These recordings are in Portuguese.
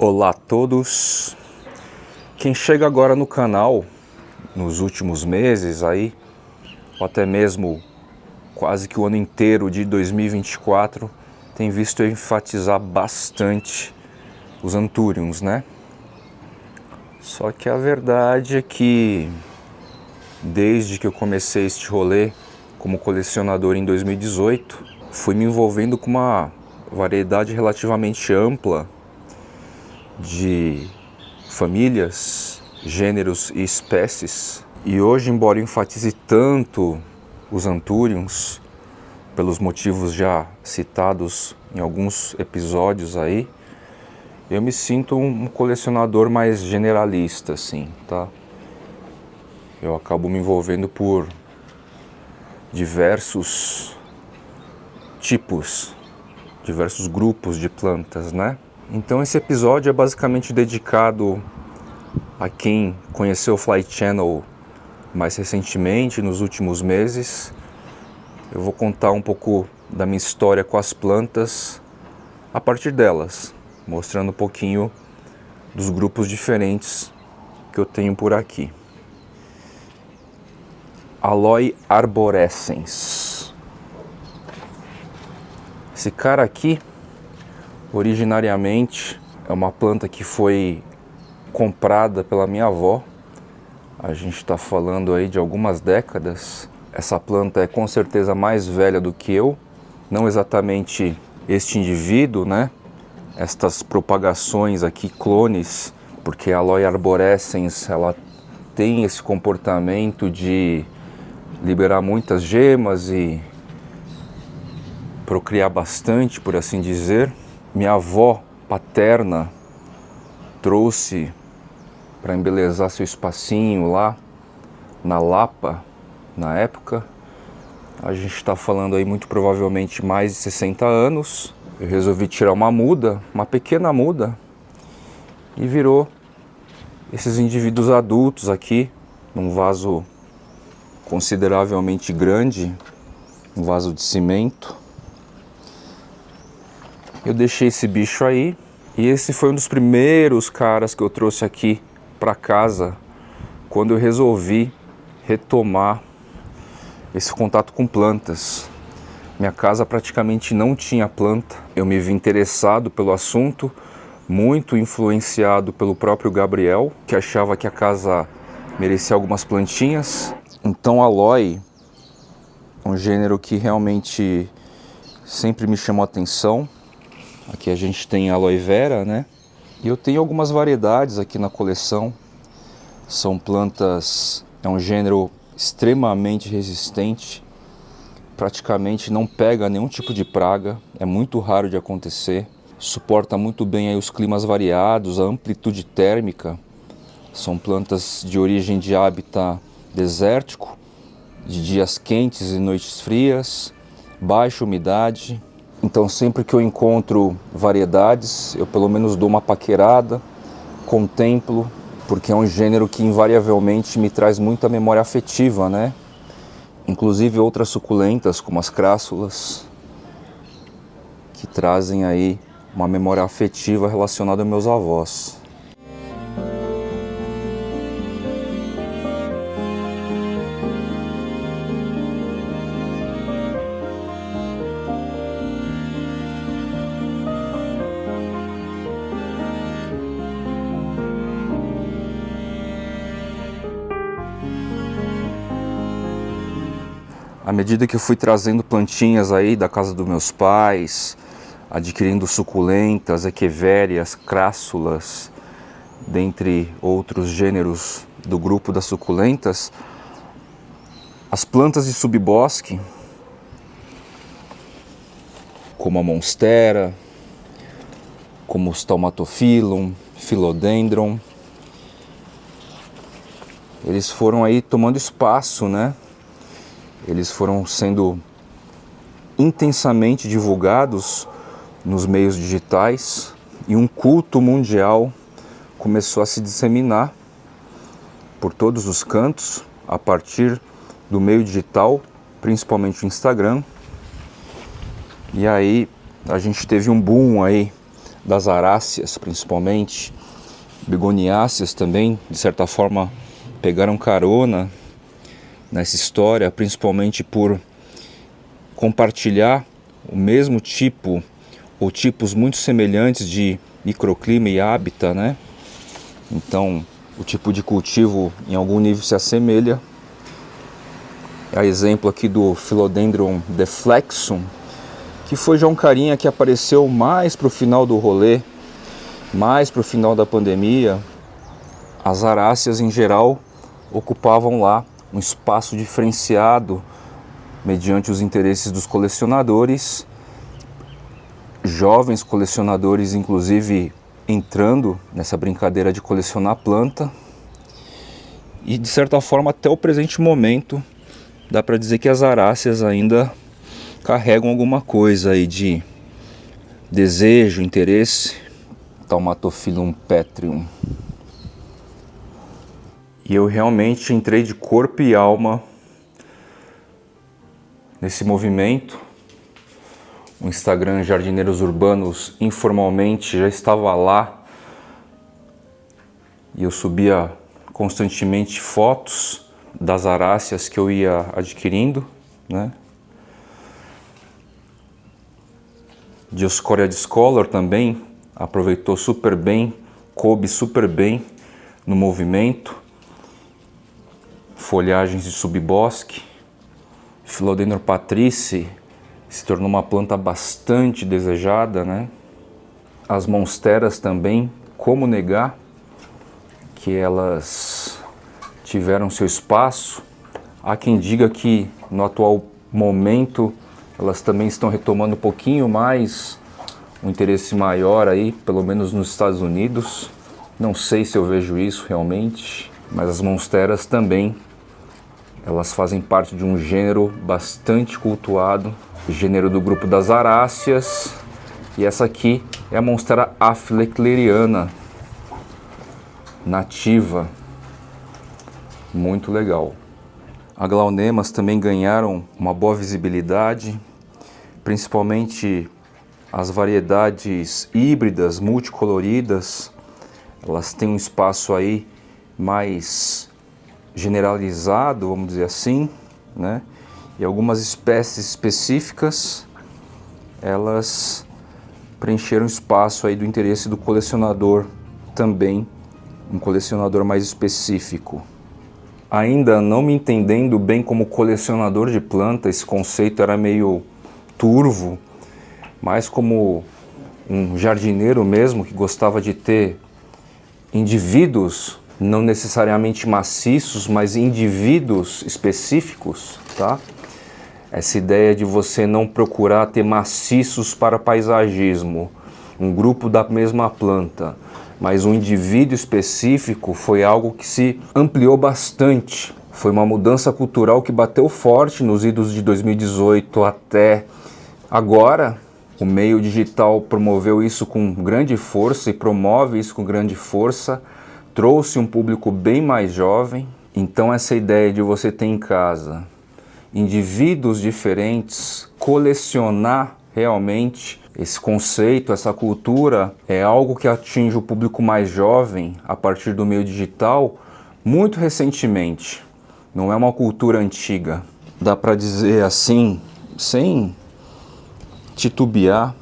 Olá a todos. Quem chega agora no canal nos últimos meses aí, ou até mesmo quase que o ano inteiro de 2024, tem visto eu enfatizar bastante os Anthuriums, né? Só que a verdade é que desde que eu comecei este rolê como colecionador em 2018, fui me envolvendo com uma variedade relativamente ampla de famílias, gêneros e espécies. E hoje, embora eu enfatize tanto os Anthuriums, pelos motivos já citados em alguns episódios aí, eu me sinto um colecionador mais generalista, assim, tá? Eu acabo me envolvendo por diversos tipos, diversos grupos de plantas, né? Então esse episódio é basicamente dedicado a quem conheceu o Fly Channel mais recentemente, nos últimos meses. Eu vou contar um pouco da minha história com as plantas a partir delas, mostrando um pouquinho dos grupos diferentes que eu tenho por aqui. Aloe arborescens. Esse cara aqui, originariamente, é uma planta que foi comprada pela minha avó. A gente está falando aí de algumas décadas. Essa planta é com certeza mais velha do que eu, não exatamente este indivíduo, né? Estas propagações aqui, clones, porque a Aloe arborescens, ela tem esse comportamento de liberar muitas gemas e procriar bastante, por assim dizer. Minha avó paterna trouxe para embelezar seu espacinho lá na Lapa, na época. A gente está falando aí muito provavelmente mais de 60 anos. Eu resolvi tirar uma muda, uma pequena muda, e virou esses indivíduos adultos aqui, num vaso consideravelmente grande, um vaso de cimento. Eu deixei esse bicho aí, e esse foi um dos primeiros caras que eu trouxe aqui para casa quando eu resolvi retomar esse contato com plantas. Minha casa praticamente não tinha planta. Eu me vi interessado pelo assunto, muito influenciado pelo próprio Gabriel, que achava que a casa merecia algumas plantinhas. Então Aloe, um gênero que realmente sempre me chamou a atenção. Aqui a gente tem aloe vera, né? E eu tenho algumas variedades aqui na coleção. São plantas, é um gênero extremamente resistente. Praticamente não pega nenhum tipo de praga, é muito raro de acontecer. Suporta muito bem aí os climas variados, a amplitude térmica. São plantas de origem de hábitat desértico, de dias quentes e noites frias, baixa umidade. Então sempre que eu encontro variedades, eu pelo menos dou uma paquerada, contemplo, porque é um gênero que invariavelmente me traz muita memória afetiva, né? Inclusive outras suculentas, como as crássulas, que trazem aí uma memória afetiva relacionada aos meus avós. À medida que eu fui trazendo plantinhas aí da casa dos meus pais, adquirindo suculentas, equevérias, crássulas, dentre outros gêneros do grupo das suculentas, as plantas de subbosque, como a monstera, como os Taumatophyllum, Philodendron, eles foram aí tomando espaço, né? Eles foram sendo intensamente divulgados nos meios digitais e um culto mundial começou a se disseminar por todos os cantos a partir do meio digital, principalmente o Instagram. E aí a gente teve um boom aí das aráceas, principalmente, begoniáceas também, de certa forma, pegaram carona nessa história, principalmente por compartilhar o mesmo tipo ou tipos muito semelhantes de microclima e hábitat, né? Então, o tipo de cultivo em algum nível se assemelha. É exemplo aqui do Philodendron deflexum, que foi já um carinha que apareceu mais para o final do rolê, mais para o final da pandemia. As aráceas em geral ocupavam lá um espaço diferenciado mediante os interesses dos colecionadores, jovens colecionadores inclusive entrando nessa brincadeira de colecionar planta. E de certa forma até o presente momento dá para dizer que as aráceas ainda carregam alguma coisa aí de desejo, interesse. Taumatophyllum petrium. E eu realmente entrei de corpo e alma nesse movimento. O Instagram Jardineiros Urbanos informalmente já estava lá e eu subia constantemente fotos das aráceas que eu ia adquirindo, né? Dioscorea discolor também aproveitou super bem, coube super bem no movimento. Folhagens de subbosque. Philodendron patrice se tornou uma planta bastante desejada, né? As monsteras também, como negar que elas tiveram seu espaço. Há quem diga que no atual momento elas também estão retomando um pouquinho mais um interesse maior aí, pelo menos nos Estados Unidos. Não sei se eu vejo isso realmente, mas as monsteras também, elas fazem parte de um gênero bastante cultuado, o gênero do grupo das aráceas, e essa aqui é a monstera aphylecleriana, nativa, muito legal. Aglaunemas também ganharam uma boa visibilidade, principalmente as variedades híbridas, multicoloridas. Elas têm um espaço aí mais generalizado, vamos dizer assim, né? E algumas espécies específicas, elas preencheram espaço aí do interesse do colecionador também, um colecionador mais específico. Ainda não me entendendo bem como colecionador de planta, esse conceito era meio turvo, mais como um jardineiro mesmo que gostava de ter indivíduos, não necessariamente maciços, mas indivíduos específicos, tá? Essa ideia de você não procurar ter maciços para paisagismo, um grupo da mesma planta, mas um indivíduo específico foi algo que se ampliou bastante. Foi uma mudança cultural que bateu forte nos idos de 2018 até agora. O meio digital promoveu isso com grande força e promove isso com grande força, trouxe um público bem mais jovem. Então essa ideia de você ter em casa indivíduos diferentes, colecionar realmente, esse conceito, essa cultura é algo que atinge o público mais jovem a partir do meio digital muito recentemente. Não é uma cultura antiga. Dá para dizer assim, sem titubear,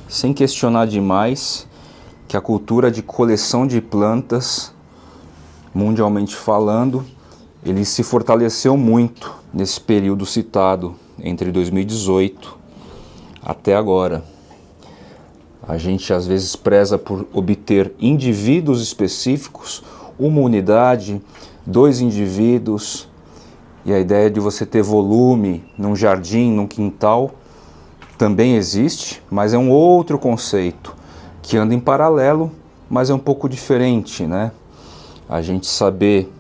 sem questionar demais, que a cultura de coleção de plantas, mundialmente falando, ele se fortaleceu muito nesse período citado, entre 2018 até agora. A gente às vezes preza por obter indivíduos específicos, uma unidade, 2 indivíduos, e a ideia de você ter volume num jardim, num quintal, também existe, mas é um outro conceito que anda em paralelo, mas é um pouco diferente, né? A gente saber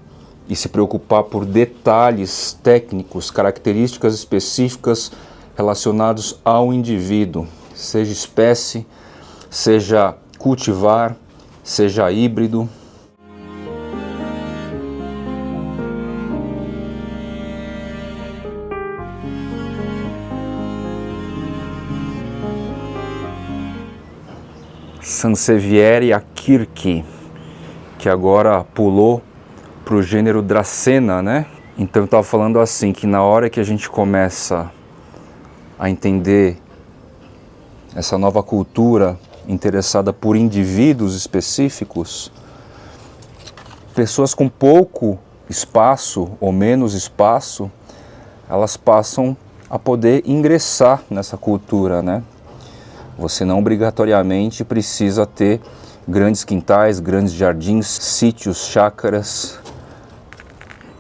e se preocupar por detalhes técnicos, características específicas relacionados ao indivíduo, seja espécie, seja cultivar, seja híbrido. Sansevieria kirki, que agora pulou para o gênero Dracena, né? Então eu estava falando assim, que na hora que a gente começa a entender essa nova cultura interessada por indivíduos específicos, pessoas com pouco espaço ou menos espaço, elas passam a poder ingressar nessa cultura, né? Você não obrigatoriamente precisa ter grandes quintais, grandes jardins, sítios, chácaras,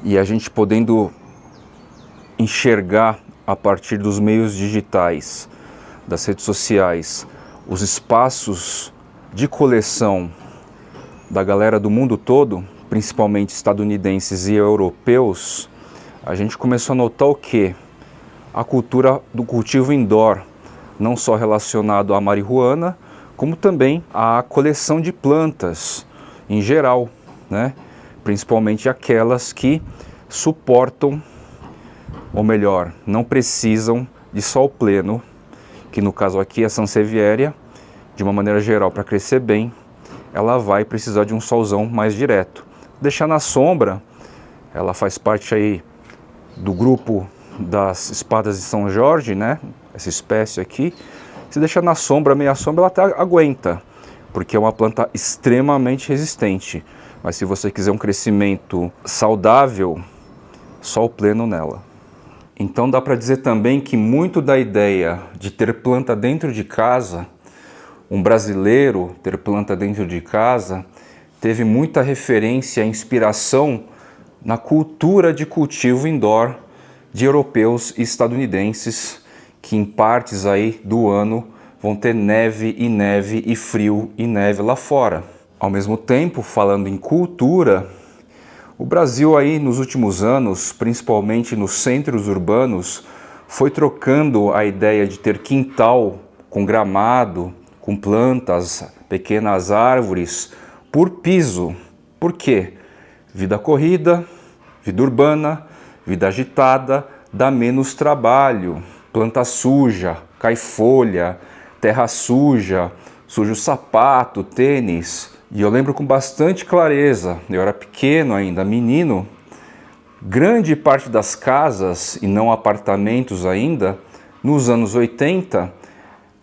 e a gente podendo enxergar a partir dos meios digitais, das redes sociais, os espaços de coleção da galera do mundo todo, principalmente estadunidenses e europeus, a gente começou a notar o quê? A cultura do cultivo indoor, não só relacionado à marihuana, como também à coleção de plantas em geral, né? Principalmente aquelas que suportam, ou melhor, não precisam de sol pleno, que no caso aqui é a Sansevieria, de uma maneira geral, para crescer bem, ela vai precisar de um solzão mais direto. Deixar na sombra, ela faz parte aí do grupo das espadas de São Jorge, né? Essa espécie aqui. Se deixar na sombra, meia sombra, ela até aguenta, porque é uma planta extremamente resistente. Mas se você quiser um crescimento saudável, sol pleno nela. Então dá para dizer também que muito da ideia de ter planta dentro de casa, um brasileiro ter planta dentro de casa, teve muita referência e inspiração na cultura de cultivo indoor de europeus e estadunidenses, que em partes aí do ano vão ter neve e frio e neve lá fora. Ao mesmo tempo, falando em cultura, o Brasil aí nos últimos anos, principalmente nos centros urbanos, foi trocando a ideia de ter quintal com gramado, com plantas, pequenas árvores, por piso. Por quê? Vida corrida, vida urbana, vida agitada, dá menos trabalho. Planta suja, cai folha, terra suja, suja o sapato, tênis. E eu lembro com bastante clareza, eu era pequeno ainda, menino, grande parte das casas, e não apartamentos ainda, nos anos 80,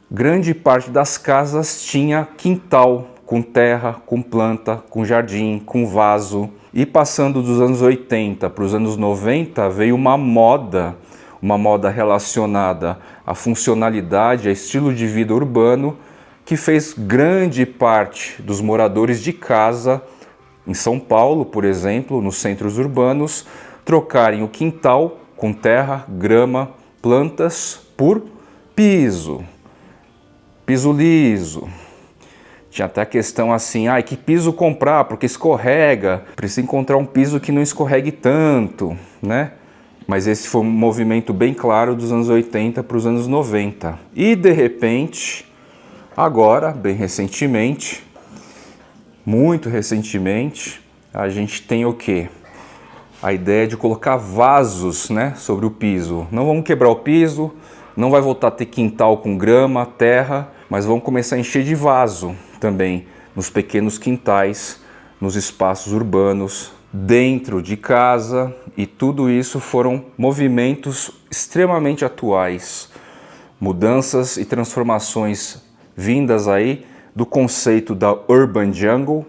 grande parte das casas tinha quintal, com terra, com planta, com jardim, com vaso. E passando dos anos 80 para os anos 90, veio uma moda relacionada à funcionalidade, a estilo de vida urbano, que fez grande parte dos moradores de casa, em São Paulo, por exemplo, nos centros urbanos, trocarem o quintal com terra, grama, plantas por piso liso. Tinha até a questão assim, que piso comprar, porque escorrega, precisa encontrar um piso que não escorregue tanto, né? Mas esse foi um movimento bem claro dos anos 80 para os anos 90. E de repente, agora, bem recentemente, muito recentemente, a gente tem o quê? A ideia de colocar vasos, né, sobre o piso. Não vamos quebrar o piso, não vai voltar a ter quintal com grama, terra, mas vamos começar a encher de vaso também nos pequenos quintais, nos espaços urbanos, dentro de casa, e tudo isso foram movimentos extremamente atuais, mudanças e transformações vindas aí do conceito da Urban Jungle.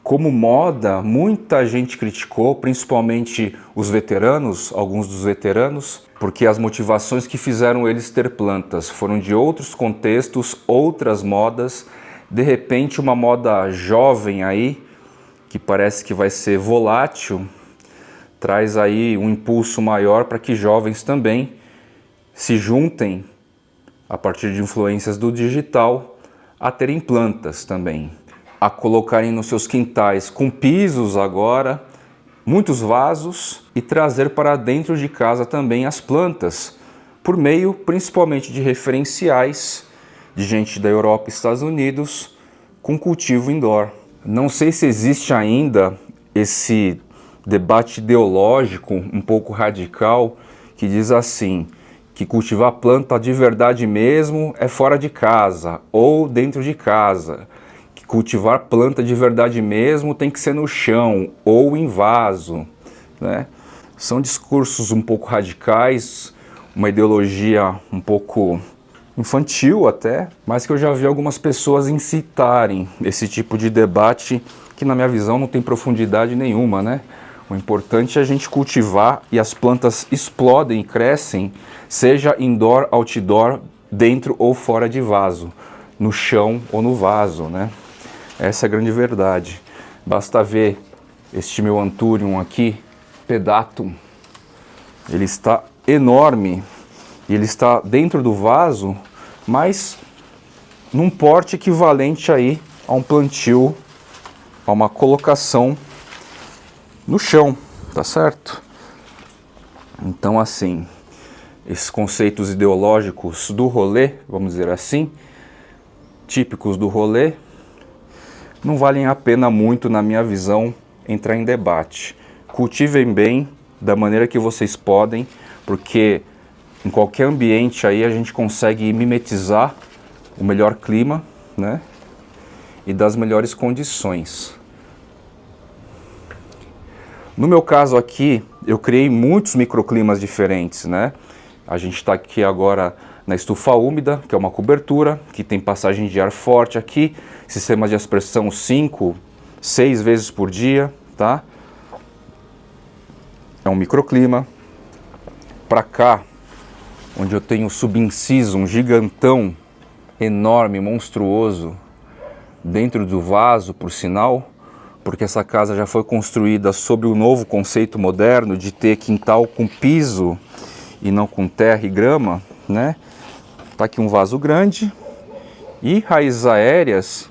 Como moda, muita gente criticou, principalmente os veteranos, alguns dos veteranos, porque as motivações que fizeram eles ter plantas foram de outros contextos, outras modas. De repente, uma moda jovem aí, que parece que vai ser volátil, traz aí um impulso maior para que jovens também se juntem, a partir de influências do digital, a terem plantas também, a colocarem nos seus quintais com pisos agora, muitos vasos, e trazer para dentro de casa também as plantas, por meio principalmente de referenciais de gente da Europa e Estados Unidos com cultivo indoor. Não sei se existe ainda esse debate ideológico um pouco radical que diz assim, que cultivar planta de verdade mesmo é fora de casa ou dentro de casa, que cultivar planta de verdade mesmo tem que ser no chão ou em vaso, né? São discursos um pouco radicais, uma ideologia um pouco infantil até, mas que eu já vi algumas pessoas incitarem esse tipo de debate que, na minha visão, não tem profundidade nenhuma, né? O importante é a gente cultivar e as plantas explodem e crescem, seja indoor, outdoor, dentro ou fora de vaso, no chão ou no vaso, né? Essa é a grande verdade. Basta ver este meu Anthurium aqui, Pedatum. Ele está enorme e ele está dentro do vaso, mas num porte equivalente aí a um plantio, a uma colocação no chão, tá certo? Então, assim, esses conceitos ideológicos do rolê, vamos dizer assim, típicos do rolê, não valem a pena muito, na minha visão, entrar em debate. Cultivem bem, da maneira que vocês podem, porque em qualquer ambiente aí a gente consegue mimetizar o melhor clima, né? E das melhores condições. No meu caso aqui, eu criei muitos microclimas diferentes, né? A gente está aqui agora na estufa úmida, que é uma cobertura, que tem passagem de ar forte aqui, sistema de aspersão 5, 6 vezes por dia, tá? É um microclima. Para cá, onde eu tenho o subinciso, um gigantão, enorme, monstruoso, dentro do vaso, por sinal, porque essa casa já foi construída sob o novo conceito moderno de ter quintal com piso e não com terra e grama, né? Tá aqui um vaso grande e raízes aéreas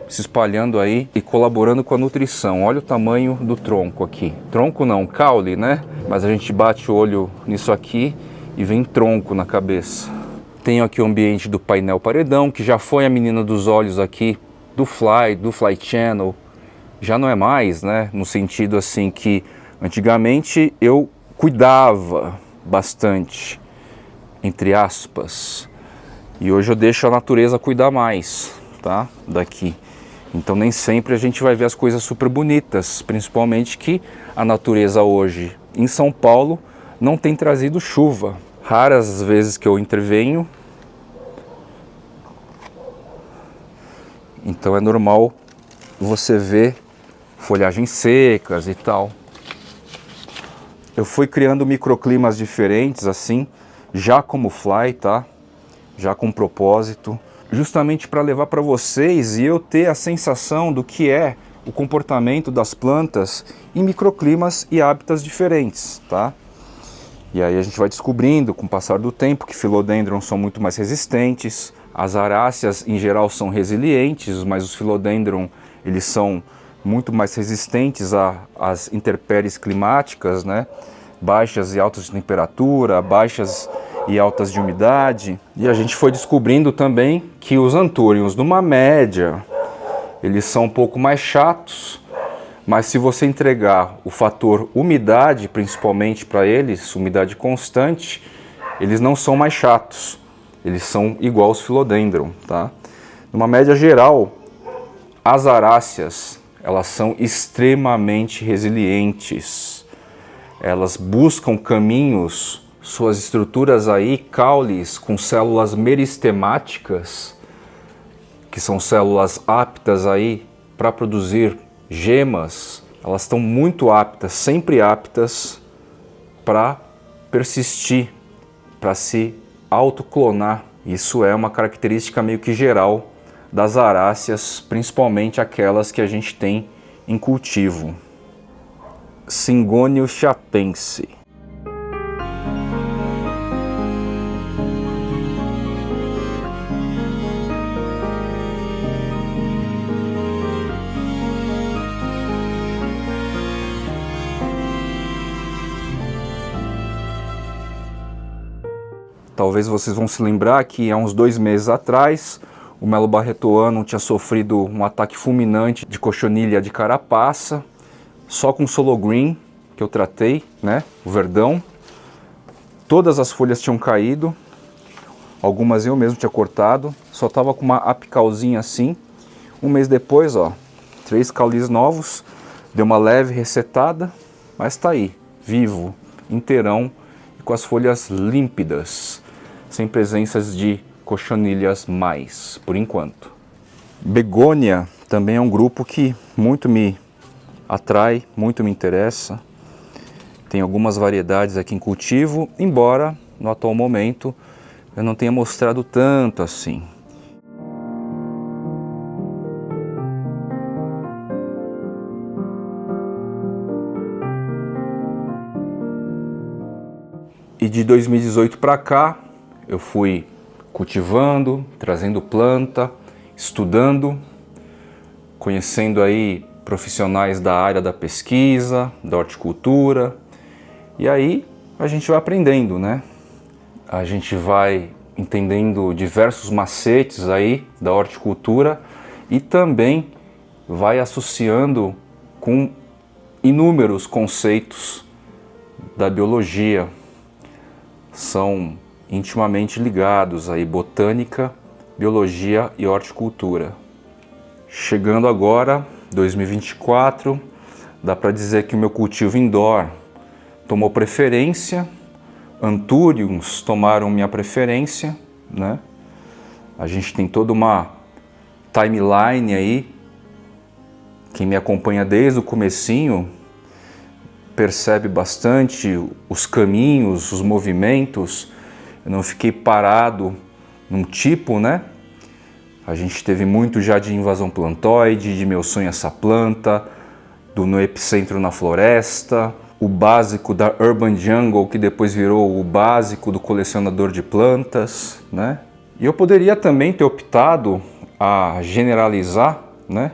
se espalhando aí e colaborando com a nutrição. Olha o tamanho do tronco aqui. Tronco não, caule, né? Mas a gente bate o olho nisso aqui e vem tronco na cabeça. Tenho aqui o ambiente do painel paredão, que já foi a menina dos olhos aqui do Fly Channel. Já não é mais, né? No sentido assim que antigamente eu cuidava bastante, entre aspas. E hoje eu deixo a natureza cuidar mais, tá? Daqui. Então nem sempre a gente vai ver as coisas super bonitas, principalmente que a natureza hoje em São Paulo não tem trazido chuva. Raras as vezes que eu intervenho. Então é normal você ver folhagens secas e tal. Eu fui criando microclimas diferentes assim, já como Fly, tá? Já com propósito, justamente para levar para vocês e eu ter a sensação do que é o comportamento das plantas em microclimas e hábitats diferentes, tá? E aí a gente vai descobrindo com o passar do tempo que philodendrons são muito mais resistentes, as aráceas em geral são resilientes, mas os philodendron eles são muito mais resistentes às intempéries climáticas, né? Baixas e altas de temperatura, baixas e altas de umidade. E a gente foi descobrindo também que os Anthuriums, numa média, eles são um pouco mais chatos, mas se você entregar o fator umidade, principalmente para eles, umidade constante, eles não são mais chatos. Eles são igual aos philodendron, tá? Numa média geral, as aráceas, elas são extremamente resilientes. Elas buscam caminhos, suas estruturas aí, caules com células meristemáticas, que são células aptas aí para produzir gemas. Elas estão muito aptas, sempre aptas para persistir, para se autoclonar. Isso é uma característica meio que geral das aráceas, principalmente aquelas que a gente tem em cultivo. Syngonium chapense. Talvez vocês vão se lembrar que há uns 2 meses atrás o Melo Barretoanum tinha sofrido um ataque fulminante de cochonilha de carapaça, só com Solo Green que eu tratei, né, o verdão. Todas as folhas tinham caído, algumas eu mesmo tinha cortado, só estava com uma apicalzinha assim. Um mês depois, ó, 3 caulis novos, deu uma leve resetada, mas tá aí, vivo, inteirão e com as folhas límpidas, sem presenças de cochonilhas mais, por enquanto. Begônia também é um grupo que muito me atrai, muito me interessa. Tem algumas variedades aqui em cultivo, embora no atual momento eu não tenha mostrado tanto assim. E de 2018 para cá, eu fui cultivando, trazendo planta, estudando, conhecendo aí profissionais da área da pesquisa, da horticultura. E aí a gente vai aprendendo, né? A gente vai entendendo diversos macetes aí da horticultura e também vai associando com inúmeros conceitos da biologia. São intimamente ligados aí, botânica, biologia e horticultura. Chegando agora, 2024, dá para dizer que o meu cultivo indoor tomou preferência, Anthuriums tomaram minha preferência, né? A gente tem toda uma timeline aí, quem me acompanha desde o comecinho percebe bastante os caminhos, os movimentos. Eu não fiquei parado num tipo, né? A gente teve muito já de invasão plantoide, de Meu Sonho Essa Planta, do No Epicentro na Floresta, o básico da Urban Jungle, que depois virou o básico do colecionador de plantas, né? E eu poderia também ter optado a generalizar, né?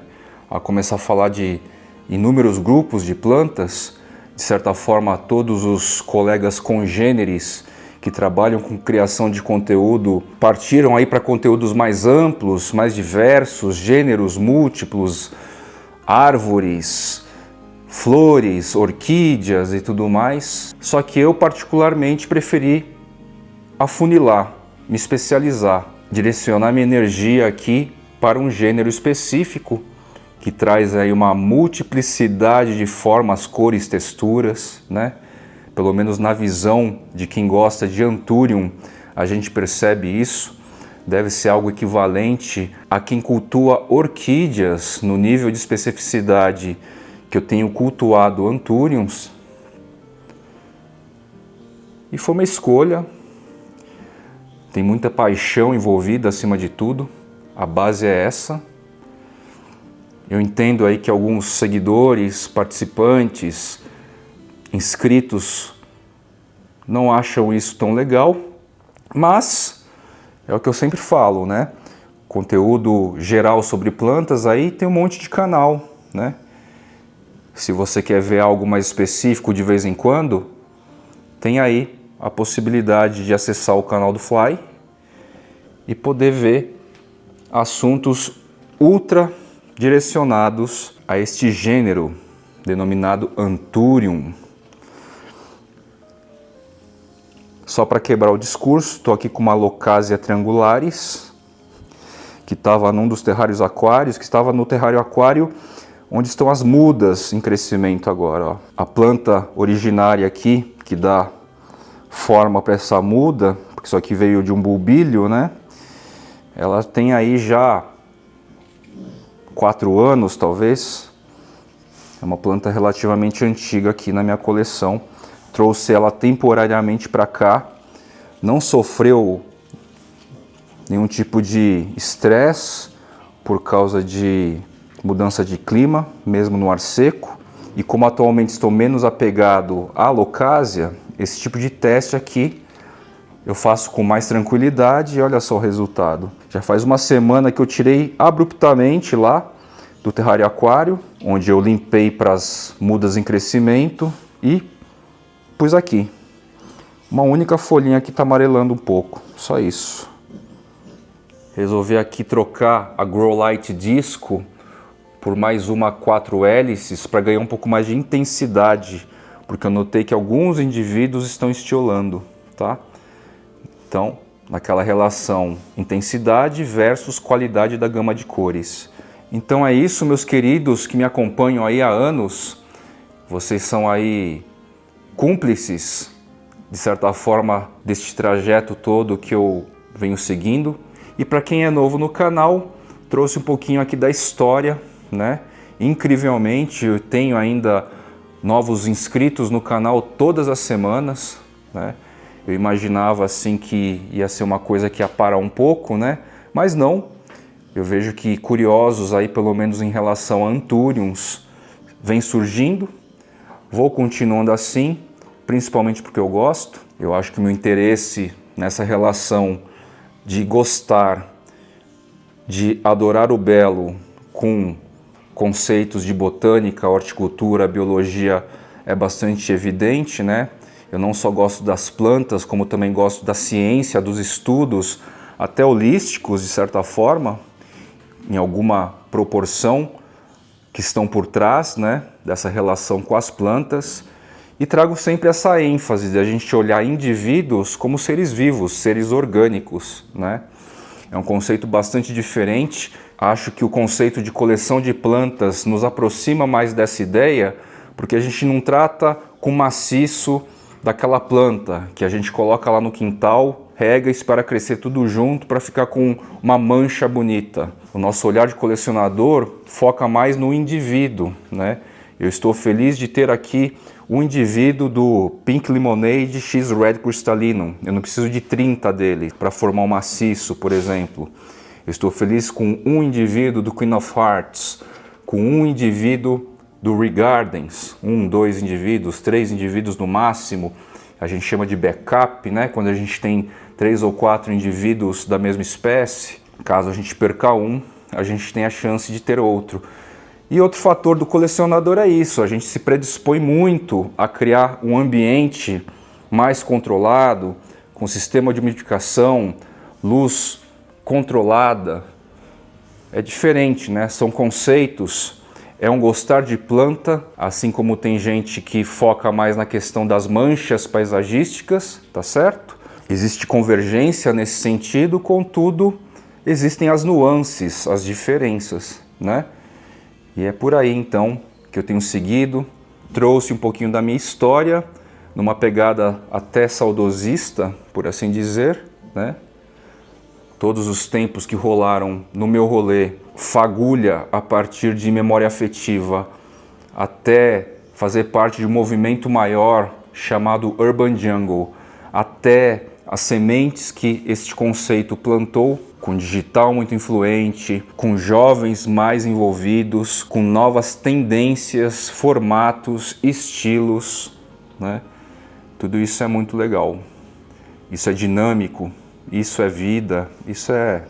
A começar a falar de inúmeros grupos de plantas. De certa forma, todos os colegas congêneres que trabalham com criação de conteúdo partiram aí para conteúdos mais amplos, mais diversos, gêneros múltiplos, árvores, flores, orquídeas e tudo mais. Só que eu particularmente preferi afunilar, me especializar, direcionar minha energia aqui para um gênero específico que traz aí uma multiplicidade de formas, cores, texturas, né? Pelo menos na visão de quem gosta de Anthurium, a gente percebe isso. Deve ser algo equivalente a quem cultua orquídeas no nível de especificidade que eu tenho cultuado Anthuriums. E foi uma escolha, tem muita paixão envolvida acima de tudo, a base é essa. Eu entendo aí que alguns seguidores, participantes, inscritos não acham isso tão legal, mas é o que eu sempre falo, né? Conteúdo geral sobre plantas aí tem um monte de canal, né? Se você quer ver algo mais específico de vez em quando, tem aí a possibilidade de acessar o canal do Fly e poder ver assuntos ultra direcionados a este gênero denominado Anthurium. Só para quebrar o discurso, estou aqui com uma Locásia triangularis, que estava num dos terrários aquários, que estava no terrário aquário onde estão as mudas em crescimento agora. Ó. A planta originária aqui, que dá forma para essa muda, porque isso aqui veio de um bulbílio, né? Ela tem aí já 4 anos, talvez. É uma planta relativamente antiga aqui na minha coleção. Trouxe ela temporariamente para cá. Não sofreu nenhum tipo de estresse por causa de mudança de clima, mesmo no ar seco. E como atualmente estou menos apegado à Locásia, esse tipo de teste aqui eu faço com mais tranquilidade e olha só o resultado. Já faz uma semana que eu tirei abruptamente lá do terrário aquário, onde eu limpei para as mudas em crescimento e pus aqui. Uma única folhinha que está amarelando um pouco, só isso. Resolvi aqui trocar a Grow Light Disco por mais uma 4 hélices para ganhar um pouco mais de intensidade, porque eu notei que alguns indivíduos estão estiolando, tá? Então, naquela relação intensidade versus qualidade da gama de cores. Então é isso, meus queridos que me acompanham aí há anos. Vocês são aí cúmplices, de certa forma, deste trajeto todo que eu venho seguindo. E para quem é novo no canal, trouxe um pouquinho aqui da história, né? Incrivelmente, eu tenho ainda novos inscritos no canal todas as semanas, né? Eu imaginava assim que ia ser uma coisa que ia parar um pouco, né? Mas não. Eu vejo que curiosos aí, pelo menos em relação a Anthuriums, vem surgindo. Vou continuando assim, principalmente porque eu gosto. Eu acho que o meu interesse nessa relação de gostar, de adorar o belo com conceitos de botânica, horticultura, biologia é bastante evidente, né? Eu não só gosto das plantas, como também gosto da ciência, dos estudos, até holísticos, de certa forma, em alguma proporção, que estão por trás, né, dessa relação com as plantas. E trago sempre essa ênfase de a gente olhar indivíduos como seres vivos, seres orgânicos, né? É um conceito bastante diferente. Acho que o conceito de coleção de plantas nos aproxima mais dessa ideia, porque a gente não trata com maciço daquela planta que a gente coloca lá no quintal, rega e espera crescer tudo junto para ficar com uma mancha bonita. O nosso olhar de colecionador foca mais no indivíduo, né? Eu estou feliz de ter aqui o indivíduo do Pink Lemonade X Red Crystallinum. Eu não preciso de 30 dele para formar um maciço, por exemplo. Eu estou feliz com um indivíduo do Queen of Hearts, com um indivíduo do Regardens, 2 indivíduos, 3 indivíduos no máximo. A gente chama de backup, né? Quando a gente tem 3 ou 4 indivíduos da mesma espécie, caso a gente perca um, a gente tem a chance de ter outro. E outro fator do colecionador é isso, a gente se predispõe muito a criar um ambiente mais controlado, com sistema de umidificação, luz controlada. É diferente, né? São conceitos. É um gostar de planta, assim como tem gente que foca mais na questão das manchas paisagísticas, tá certo? Existe convergência nesse sentido, contudo, existem as nuances, as diferenças, né? E é por aí, então, que eu tenho seguido. Trouxe um pouquinho da minha história, numa pegada até saudosista, por assim dizer, né? Todos os tempos que rolaram no meu rolê, fagulha a partir de memória afetiva, até fazer parte de um movimento maior chamado Urban Jungle, até as sementes que este conceito plantou, com digital muito influente, com jovens mais envolvidos, com novas tendências, formatos, estilos, né? Tudo isso é muito legal. Isso é dinâmico, isso é vida, isso é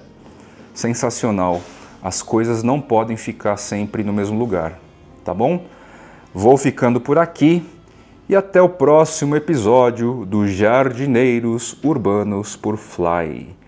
sensacional. As coisas não podem ficar sempre no mesmo lugar, tá bom? Vou ficando por aqui e até o próximo episódio do Jardineiros Urbanos por Fly.